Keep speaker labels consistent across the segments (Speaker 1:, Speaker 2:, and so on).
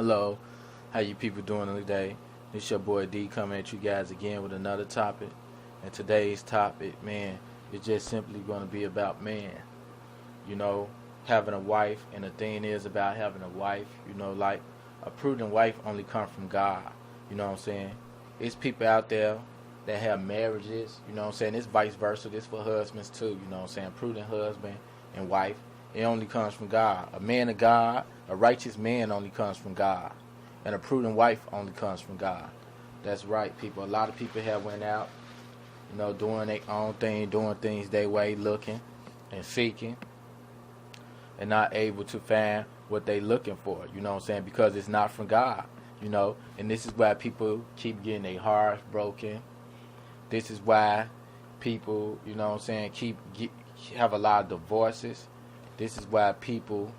Speaker 1: Hello, how you people doing today? It's your boy D coming at you guys again with another topic. And today's topic, man, is just simply going to be about man. You know, having a wife, and the thing is about having a wife, like a prudent wife only comes from God. You know what I'm saying? It's people out there that have marriages, you know what I'm saying? It's vice versa. This for husbands too, you know what I'm saying? Prudent husband and wife, it only comes from God. A man of God, a righteous man only comes from God. And a prudent wife only comes from God. That's right, people. A lot of people have went out, doing their own thing, doing things their way, looking and seeking, and not able to find what they looking for, you know what I'm saying? Because it's not from God, And this is why people keep getting their hearts broken. This is why people, have a lot of divorces. This is why people,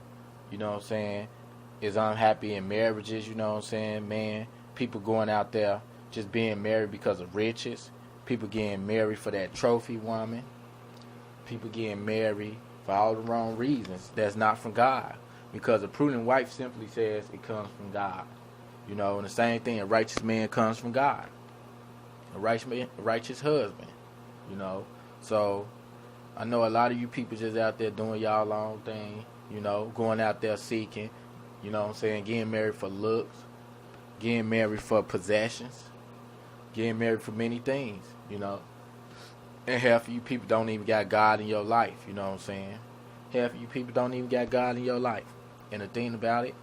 Speaker 1: is unhappy in marriages, man. People going out there just being married because of riches. People getting married for that trophy woman. People getting married for all the wrong reasons. That's not from God. Because a prudent wife simply says it comes from God. And the same thing, a righteous man comes from God. A righteous husband. So I know a lot of you people just out there doing y'all own thing, going out there seeking, getting married for looks, getting married for possessions, getting married for many things, And half of you people don't even got God in your life, Half of you people don't even got God in your life. And the thing about it,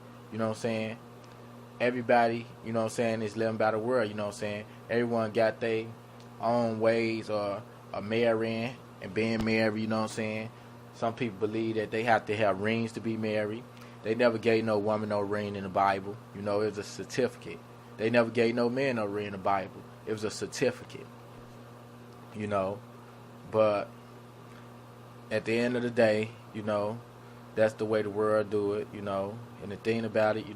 Speaker 1: everybody, is living by the world, Everyone got their own ways of marrying and being married, Some people believe that they have to have rings to be married. They never gave no woman no ring in the Bible. It was a certificate. They never gave no man no ring in the Bible. It was a certificate. But at the end of the day, that's the way the world do it, And the thing about it,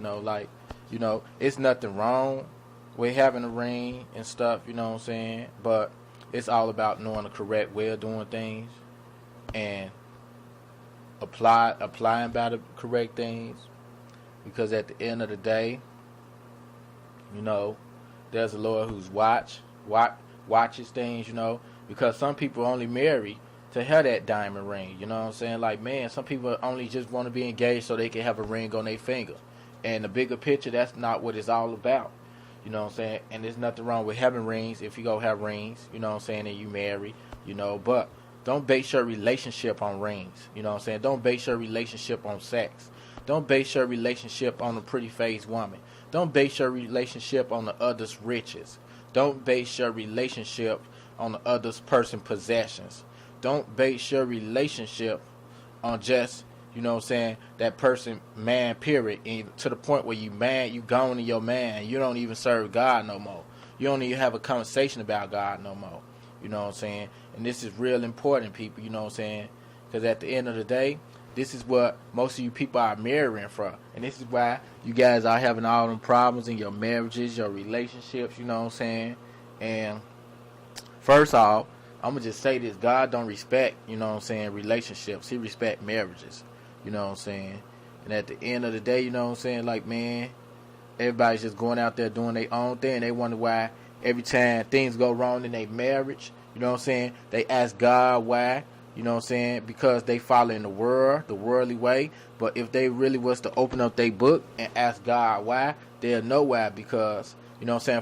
Speaker 1: it's nothing wrong with having a ring and stuff, But it's all about knowing the correct way of doing things and applying by the correct things. Because at the end of the day, there's a Lord who's watches things, Because some people only marry to have that diamond ring, Like, man, some people only just want to be engaged so they can have a ring on their finger. And the bigger picture, that's not what it's all about. And there's nothing wrong with having rings if you go have rings, and you marry, But don't base your relationship on rings, Don't base your relationship on sex. Don't base your relationship on a pretty faced woman. Don't base your relationship on the other's riches. Don't base your relationship on the other's person's possessions. Don't base your relationship on just, that person, man, period. And to the point where you gone in your man, you don't even serve God no more. You don't even have a conversation about God no more. And this is real important, people, Because at the end of the day, this is what most of you people are marrying for. And this is why you guys are having all them problems in your marriages, your relationships, And first off, I'm going to just say this. God don't respect, relationships. He respect marriages, And at the end of the day, like, man, everybody's just going out there doing their own thing. They wonder why every time things go wrong in their marriage, they ask God why, because they follow in the worldly way. But if they really was to open up their book and ask God why, they'll know why. Because,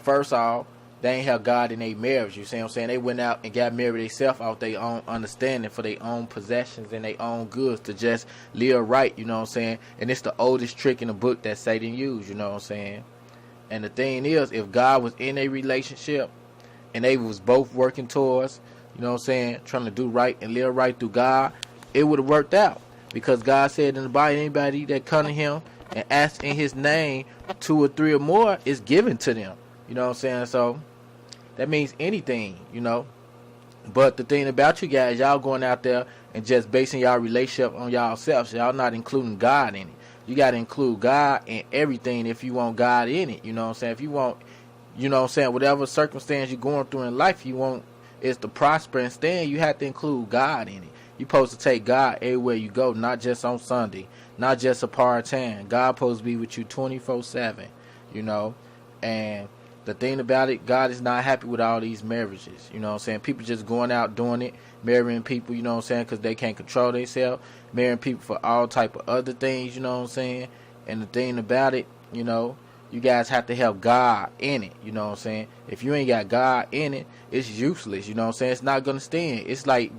Speaker 1: first off, they ain't have God in their marriage. They went out and got married themselves out their own understanding for their own possessions and their own goods to just live right, And it's the oldest trick in the book that Satan used, And the thing is, if God was in a relationship and they was both working towards, trying to do right and live right through God, it would have worked out. Because God said in the Bible, anybody that come to him and ask in his name, 2 or 3 or more is given to them. So that means anything, But the thing about you guys, y'all going out there and just basing y'all relationship on y'all selves. Y'all not including God in it. You got to include God in everything if you want God in it. If you want, whatever circumstance you're going through in life, you want is to prosper and stand, you have to include God in it. You supposed to take God everywhere you go, not just on Sunday, not just a part-time. God supposed to be with you 24/7, you know. And the thing about it, God is not happy with all these marriages, you know what I'm saying? People just going out doing it, marrying people, you know what I'm saying, because they can't control themselves, marrying people for all type of other things, you know what I'm saying? And the thing about it, you know, you guys have to have God in it, you know what I'm saying? If you ain't got God in it, it's useless, you know what I'm saying? It's not going to stand. It's like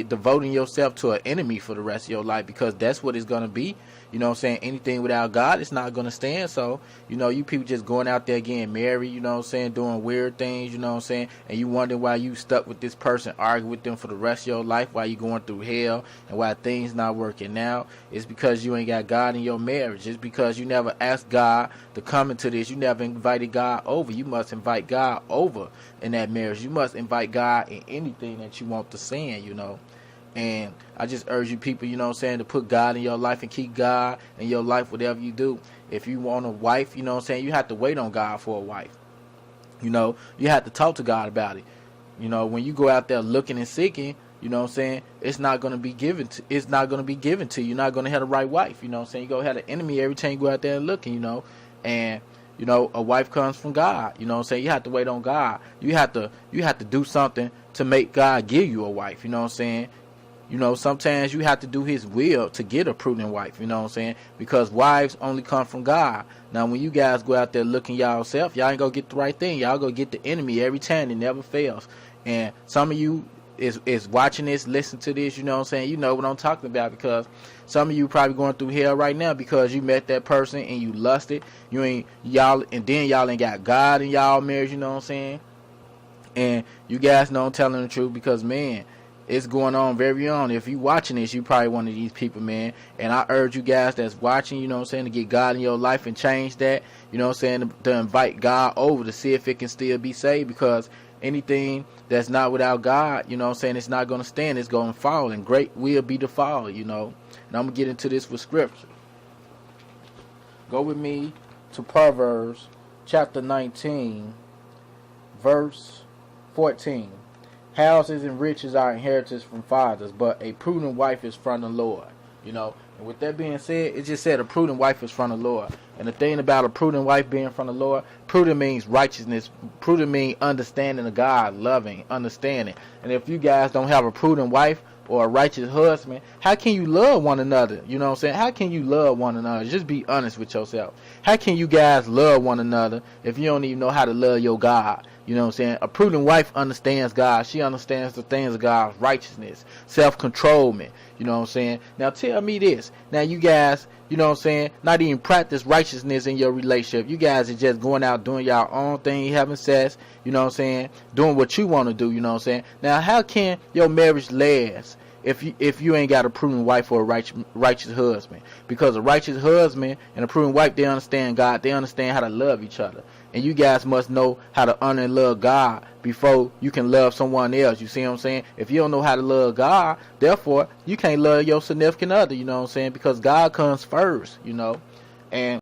Speaker 1: devoting yourself to an enemy for the rest of your life, because that's what it's going to be. You know what I'm saying? Anything without God, it's not going to stand. So, you know, you people just going out there getting married, you know what I'm saying, doing weird things, you know what I'm saying, and you wonder why you stuck with this person, arguing with them for the rest of your life, why you going through hell, and why things not working out. It's because you ain't got God in your marriage. It's because you never asked God to come into this. You never invited God over. You must invite God over in that marriage. You must invite God in anything that you want to sin, you know. And I just urge you people, you know what I'm saying, to put God in your life and keep God in your life, whatever you do. If you want a wife, you know what I'm saying, you have to wait on God for a wife. You know, you have to talk to God about it. You know, when you go out there looking and seeking, you know what I'm saying, it's not going to be given to you. You're not going to have the right wife, you know what I'm saying. You're going to have an enemy every time you go out there and looking, you know. And you know, a wife comes from God. You know what I'm saying? You have to wait on God. You have to do something to make God give you a wife, you know what I'm saying? You know, sometimes you have to do his will to get a prudent wife, you know what I'm saying? Because wives only come from God. Now, when you guys go out there looking y'all self, y'all ain't going to get the right thing. Y'all going to get the enemy every time. It never fails. And some of you is watching this, listen to this, you know what I'm saying? You know what I'm talking about, because some of you probably going through hell right now because you met that person and you lusted. And then y'all ain't got God in y'all marriage, you know what I'm saying? And you guys know I'm telling the truth, because, man, it's going on very on. If you watching this, you probably one of these people, man. And I urge you guys that's watching, you know what I'm saying, to get God in your life and change that, you know what I'm saying, to invite God over to see if it can still be saved, because anything that's not without God, you know what I'm saying, it's not going to stand. It's going to fall, and great will be the fall, you know. And I'm going to get into this with scripture. Go with me to Proverbs chapter 19, verse 14. Houses and riches are inheritance from fathers, but a prudent wife is from the Lord. You know, and with that being said, it just said a prudent wife is from the Lord. And the thing about a prudent wife being from the Lord, prudent means righteousness. Prudent means understanding of God, loving, understanding. And if you guys don't have a prudent wife or a righteous husband, how can you love one another? You know what I'm saying? How can you love one another? Just be honest with yourself. How can you guys love one another if you don't even know how to love your God? You know what I'm saying? A prudent wife understands God. She understands the things of God's righteousness, self-controlment. You know what I'm saying? Now tell me this. Now you guys, you know what I'm saying, not even practice righteousness in your relationship. You guys are just going out doing y'all own thing, having sex, you know what I'm saying, doing what you want to do, you know what I'm saying? Now how can your marriage last if you ain't got a prudent wife or a righteous husband? Because a righteous husband and a prudent wife, they understand God. They understand how to love each other. And you guys must know how to honor and love God before you can love someone else. You see what I'm saying? If you don't know how to love God, therefore, you can't love your significant other, you know what I'm saying? Because God comes first, you know. And